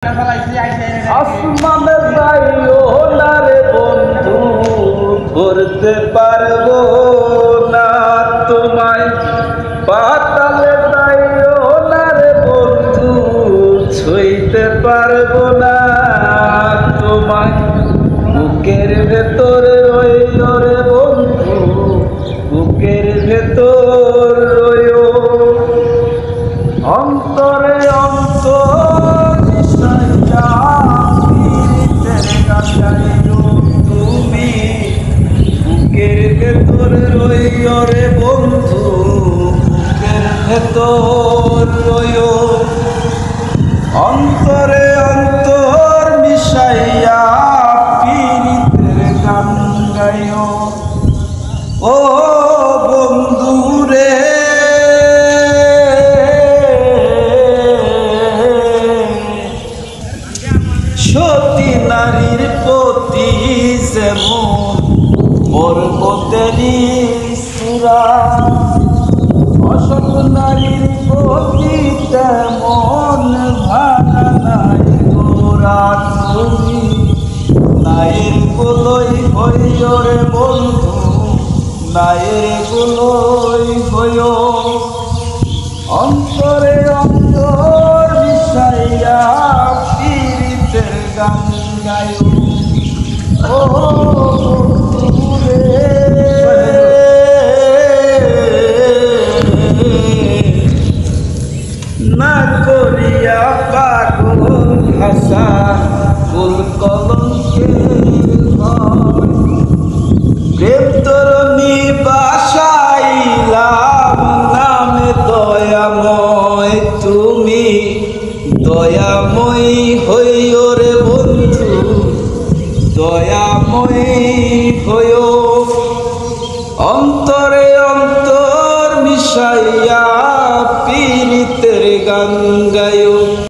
আসমানে যাইও না রে বন্ধু, ধরতে পারবো না তোমায়। পাতালে যাইও না রে বন্ধু, ছুঁইতে পারবো না তোমায়। বুকের ভেতরে রইও রে বন্ধু, বুকের ভেতর রইও। অন্তরে অন্তর তুমি বুকের ভেতর রইও রে বন্ধু, বুকের ভেতর রইও। অন্তরে অন্তর মিশাইয়া পীড়িতের গান গাইও। ও বন্ধু রে, সতী নারীর প্রতি যেমন পর্বতেরই সুরা, অসৎ নারীর প্রতি তেমন ভাঙা নাই গোরা। তুমি নায়ের গুলোই হইও রে বন্ধু, নায়ের গুলোই হইও। অন্তরে অন্তর মিশাইয়া পীড়িতের গান গাইও। ও বন্ধু রে, না করিয়া পাগল ভাষা কুল কলঙ্কের প্রেম তরণী বাসাইলাম নামে দয়াময়। তুমি দয়াময়ী হইও রে বন্ধু, দয়াময়ী হইও। অন্তরে অন্তর মিশাইয়া পীড়িতের গান গাইও।